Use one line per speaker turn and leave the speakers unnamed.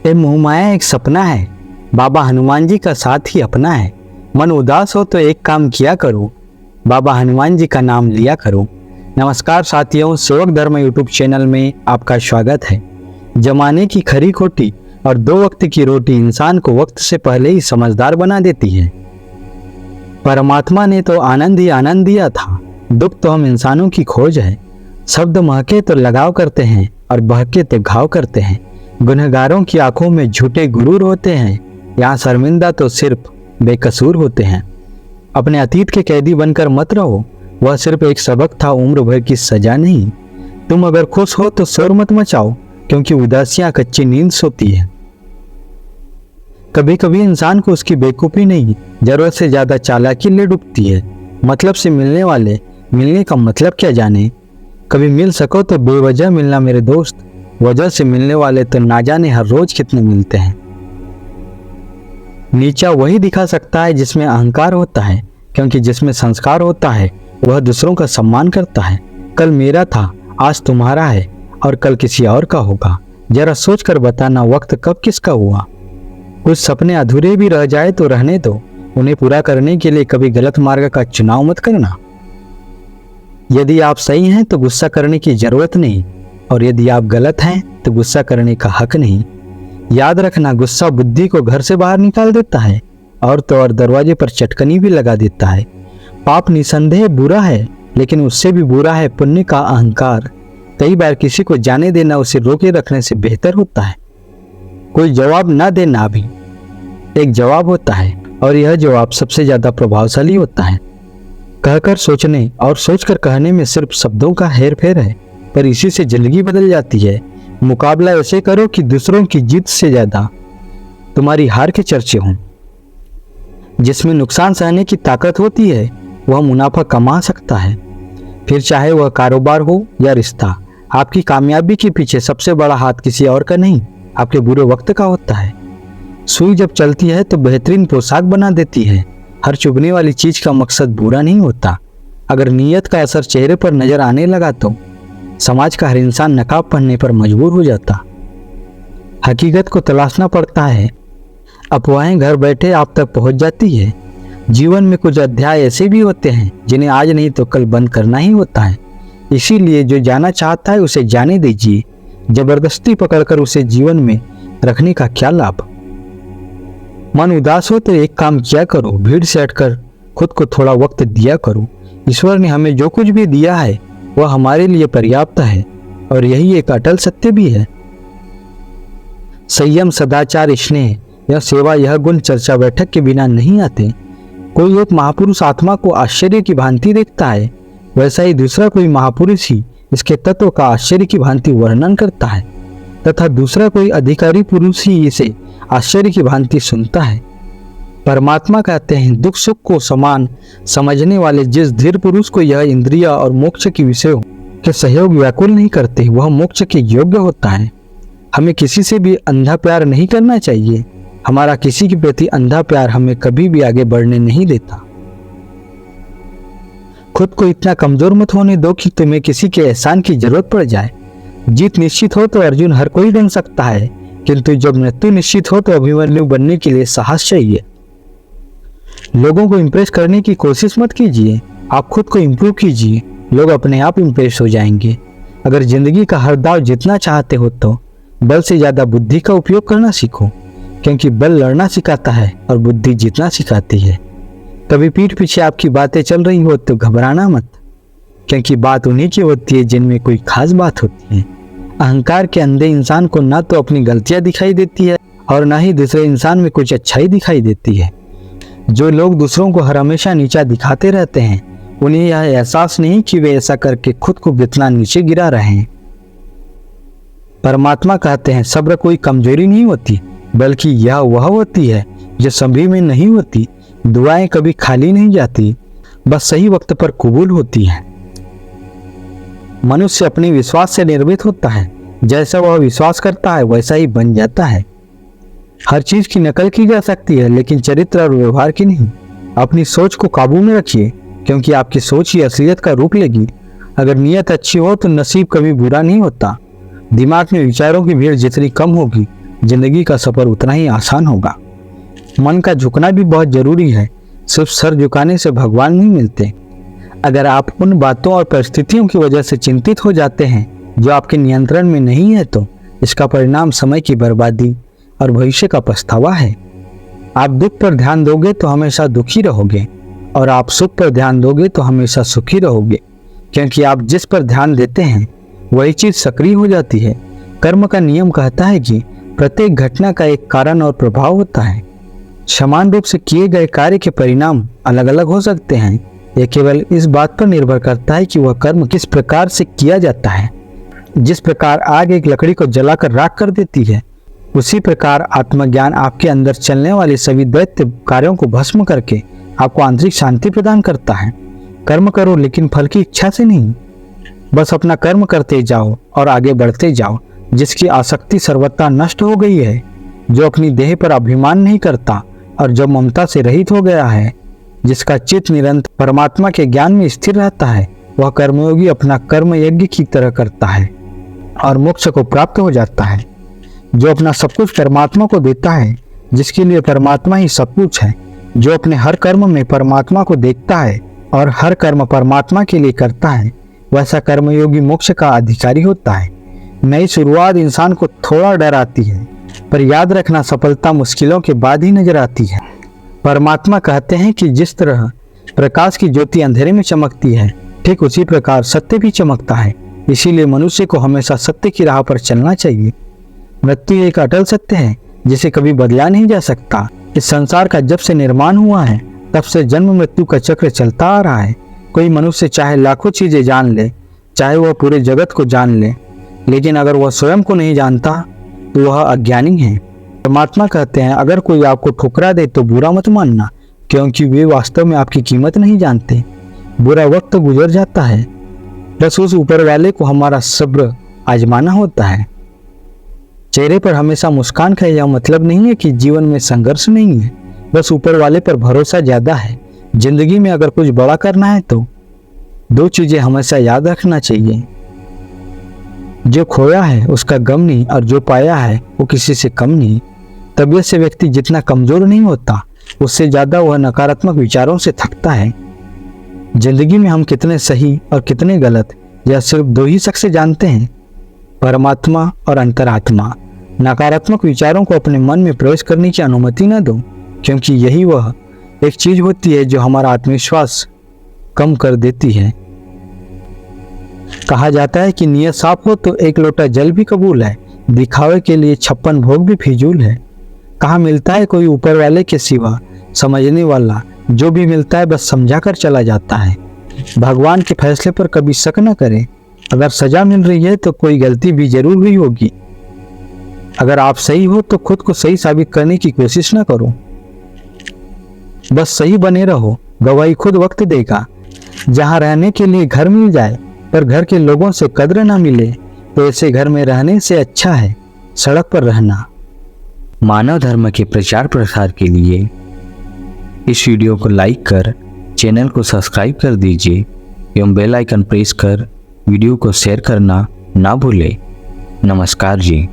ये मोहमाया एक सपना है, बाबा हनुमान जी का साथ ही अपना है। मन उदास हो तो एक काम किया करो, बाबा हनुमान जी का नाम लिया करो। नमस्कार साथियों, सेवक धर्म यूट्यूब चैनल में आपका स्वागत है। जमाने की खरी खोटी और दो वक्त की रोटी इंसान को वक्त से पहले ही समझदार बना देती है। परमात्मा ने तो आनंद ही आनंद दिया था, दुख तो हम इंसानों की खोज है। शब्द महके तो लगाव करते हैं और बहके तो घाव करते हैं। गुनहगारों की आंखों में झूठे गुरूर होते हैं, यहाँ शर्मिंदा तो सिर्फ बेकसूर होते हैं। अपने अतीत के कैदी बनकर मत रहो, वह सिर्फ एक सबक था, उम्र भर की सजा नहीं। तुम अगर खुश हो तो शोर मत मचाओ, क्योंकि उदासियां कच्ची नींद सोती है। कभी कभी इंसान को उसकी बेवकूफी नहीं, जरूरत से ज्यादा चालाकी ले डूबती है। मतलब से मिलने वाले मिलने का मतलब क्या जाने। कभी मिल सको तो बेवजह मिलना मेरे दोस्त, वजह से मिलने वाले तो ना जाने हर रोज कितने मिलते हैं। नीचा वही दिखा सकता है जिसमें अहंकार होता है, क्योंकि जिसमें संस्कार होता है वह दूसरों का सम्मान करता है। कल मेरा था, आज तुम्हारा है और कल किसी और का होगा। जरा सोच कर बताना वक्त कब किसका हुआ। कुछ सपने अधूरे भी रह जाए तो रहने दो, उन्हें पूरा करने के लिए कभी गलत मार्ग का चुनाव मत करना। यदि आप सही हैं तो गुस्सा करने की जरूरत नहीं, और यदि आप गलत हैं तो गुस्सा करने का हक नहीं। याद रखना, गुस्सा बुद्धि को घर से बाहर निकाल देता है और तो और दरवाजे पर चटकनी भी लगा देता है। पाप निसंदेह बुरा है, लेकिन उससे भी बुरा है पुण्य का अहंकार। कई बार किसी को जाने देना उसे रोके रखने से बेहतर होता है। कोई जवाब ना देना भी एक जवाब होता है, और यह जवाब सबसे ज्यादा प्रभावशाली होता है। कहकर सोचने और सोचकर कहने में सिर्फ शब्दों का हेर फेर है, पर इसी से जिंदगी बदल जाती है। मुकाबला ऐसे करो कि दूसरों की जीत से ज्यादा तुम्हारी हार के चर्चे हों। जिसमें नुकसान सहने की ताकत होती है वह मुनाफा कमा सकता है, फिर चाहे वह कारोबार हो या रिश्ता। आपकी कामयाबी के पीछे सबसे बड़ा हाथ किसी और का नहीं, आपके बुरे वक्त का होता है। सुई जब चलती है तो बेहतरीन पोशाक बना देती है। हर चुभने वाली चीज का मकसद बुरा नहीं होता। अगर नीयत का असर चेहरे पर नजर आने लगा तो समाज का हर इंसान नकाब पहनने पर मजबूर हो जाता। हकीकत को तलाशना पड़ता है, अफवाहें घर बैठे आप तक पहुंच जाती है। जीवन में कुछ अध्याय ऐसे भी होते हैं जिन्हें आज नहीं तो कल बंद करना ही होता है। इसीलिए जो जाना चाहता है उसे जाने दीजिए, जबरदस्ती पकड़कर उसे जीवन में रखने का क्या लाभ। मन उदास हो तो एक काम किया करो, भीड़ से हटकर खुद को थोड़ा वक्त दिया करो। ईश्वर ने हमें जो कुछ भी दिया है वह हमारे लिए पर्याप्त है, और यही एक अटल सत्य भी है। संयम, सदाचार, स्नेह, यह सेवा, यह गुण चर्चा बैठक के बिना नहीं आते। कोई एक महापुरुष आत्मा को आश्चर्य की भांति देखता है, वैसा ही दूसरा कोई महापुरुष ही इसके तत्व का आश्चर्य की भांति वर्णन करता है, तथा दूसरा कोई अधिकारी पुरुष ही इसे आश्चर्य की भांति सुनता है। परमात्मा कहते हैं, दुख सुख को समान समझने वाले जिस धीर पुरुष को यह इंद्रिय और मोक्ष के विषयों के सहयोग व्याकुल नहीं करते, वह मोक्ष के योग्य होता है। हमें किसी से भी अंधा प्यार नहीं करना चाहिए। हमारा किसी के प्रति अंधा प्यार हमें कभी भी आगे बढ़ने नहीं देता। खुद को इतना कमजोर मत होने दो कि तुम्हें किसी के एहसान की जरूरत पड़ जाए। जीत निश्चित हो तो अर्जुन हर कोई बन सकता है, किंतु जब मृत्यु निश्चित हो तो अभिमन्यु बनने के लिए साहस चाहिए। लोगों को इम्प्रेस करने की कोशिश मत कीजिए, आप खुद को इम्प्रूव कीजिए, लोग अपने आप इम्प्रेस हो जाएंगे। अगर जिंदगी का हर दाव जितना चाहते हो तो बल से ज्यादा बुद्धि का उपयोग करना सीखो, क्योंकि बल लड़ना सिखाता है और बुद्धि जीतना सिखाती है। कभी पीठ पीछे आपकी बातें चल रही हो तो घबराना मत, क्योंकि बात उन्हीं की होती है जिनमें कोई खास बात होती है। अहंकार के अंधे इंसान को ना तो अपनी गलतियां दिखाई देती है और ना ही दूसरे इंसान में कुछ अच्छाई दिखाई देती है। जो लोग दूसरों को हर हमेशा नीचा दिखाते रहते हैं, उन्हें यह एहसास नहीं कि वे ऐसा करके खुद को कितना नीचे गिरा रहे हैं। परमात्मा कहते हैं, सब्र कोई कमजोरी नहीं होती, बल्कि यह वह होती है जो सभी में नहीं होती। दुआएं कभी खाली नहीं जाती, बस सही वक्त पर कबूल होती हैं। मनुष्य अपने विश्वास से निर्मित होता है, जैसा वह विश्वास करता है वैसा ही बन जाता है। हर चीज की नकल की जा सकती है, लेकिन चरित्र और व्यवहार की नहीं। अपनी सोच को काबू में रखिए, क्योंकि आपकी सोच ही असलियत का रूप लेगी। अगर नीयत अच्छी हो तो नसीब कभी बुरा नहीं होता। दिमाग में विचारों की भीड़ जितनी कम होगी जिंदगी का सफर उतना ही आसान होगा। मन का झुकना भी बहुत जरूरी है। सिर्फ सर झुकाने से भगवान नहीं मिलते। अगर आप उन बातों और परिस्थितियों की वजह से चिंतित हो जाते हैं जो आपके नियंत्रण में नहीं है, तो इसका परिणाम समय की बर्बादी और भविष्य का पछतावा है। आप दुख पर ध्यान दोगे तो हमेशा दुखी रहोगे, और आप सुख पर ध्यान दोगे तो हमेशा सुखी रहोगे, क्योंकि आप जिस पर ध्यान देते हैं वही चीज सक्रिय हो जाती है। कर्म का नियम कहता है कि प्रत्येक घटना का एक कारण और प्रभाव होता है। समान रूप से किए गए कार्य के परिणाम अलग अलग हो सकते हैं। यह केवल इस बात पर निर्भर करता है कि वह कर्म किस प्रकार से किया जाता है। जिस प्रकार आग एक लकड़ी को जलाकर राख कर देती है, उसी प्रकार आत्मज्ञान आपके अंदर चलने वाले सभी दैत्य कार्यों को भस्म करके आपको आंतरिक शांति प्रदान करता है। कर्म करो, लेकिन फल की इच्छा से नहीं। बस अपना कर्म करते जाओ और आगे बढ़ते जाओ। जिसकी आसक्ति सर्वथा नष्ट हो गई है, जो अपनी देह पर अभिमान नहीं करता और जो ममता से रहित हो गया है, जिसका चित्त निरंतर परमात्मा के ज्ञान में स्थिर रहता है, वह कर्मयोगी अपना कर्म यज्ञ की तरह करता है और मोक्ष को प्राप्त हो जाता है। जो अपना सब कुछ परमात्मा को देता है, जिसके लिए परमात्मा ही सब कुछ है, जो अपने हर कर्म में परमात्मा को देखता है और हर कर्म परमात्मा के लिए करता है, वैसा कर्मयोगी मोक्ष का अधिकारी होता है। नई शुरुआत इंसान को थोड़ा डराती है, पर याद रखना सफलता मुश्किलों के बाद ही नजर आती है। परमात्मा कहते हैं कि जिस तरह प्रकाश की ज्योति अंधेरे में चमकती है, ठीक उसी प्रकार सत्य भी चमकता है। इसीलिए मनुष्य को हमेशा सत्य की राह पर चलना चाहिए। मृत्यु एक अटल सत्य है जिसे कभी बदला नहीं जा सकता। इस संसार का जब से निर्माण हुआ है, तब से जन्म मृत्यु का चक्र चलता आ रहा है। कोई मनुष्य चाहे लाखों चीजें जान ले, चाहे वह पूरे जगत को जान ले, लेकिन अगर वह स्वयं को नहीं जानता तो वह अज्ञानी है। परमात्मा कहते हैं, अगर कोई आपको ठुकरा दे तो बुरा मत मानना, क्योंकि वे वास्तव में आपकी कीमत नहीं जानते। बुरा वक्त तो गुजर जाता है, बस उस ऊपर वाले को हमारा सब्र आजमाना होता है। चेहरे पर हमेशा मुस्कान का यह मतलब नहीं है कि जीवन में संघर्ष नहीं है, बस ऊपर वाले पर भरोसा ज्यादा है। जिंदगी में अगर कुछ बड़ा करना है तो दो चीजें हमेशा याद रखना चाहिए। जो खोया है उसका गम नहीं, और जो पाया है वो किसी से कम नहीं। तबीयत से व्यक्ति जितना कमजोर नहीं होता, उससे ज्यादा वह नकारात्मक विचारों से थकता है। जिंदगी में हम कितने सही और कितने गलत, यह सिर्फ दो ही शख्स जानते हैं, परमात्मा और अंतरात्मा। नकारात्मक विचारों को अपने मन में प्रवेश करने की अनुमति न दो, क्योंकि यही वह एक चीज होती है जो हमारा आत्मविश्वास कम कर देती है। कहा जाता है कि नियत साफ हो तो एक लोटा जल भी कबूल है, दिखावे के लिए 56 भोग भी फिजूल है। कहाँ मिलता है कोई ऊपर वाले के सिवा समझने वाला, जो भी मिलता है बस समझा कर चला जाता है। भगवान के फैसले पर कभी शक न करें। अगर सजा मिल रही है तो कोई गलती भी जरूर हुई होगी। अगर आप सही हो तो खुद को सही साबित करने की कोशिश न करो, बस सही बने रहो। गवाही खुद वक्त देगा। जहाँ रहने के लिए घर मिल जाए पर घर के लोगों से कद्र ना मिले, तो ऐसे घर में रहने से अच्छा है सड़क पर रहना।
मानव धर्म के प्रचार प्रसार के लिए इस वीडियो को लाइक कर चैनल को सब्सक्राइब कर दीजिए एवं बेल आइकन प्रेस कर वीडियो को शेयर करना ना भूलें। नमस्कार जी।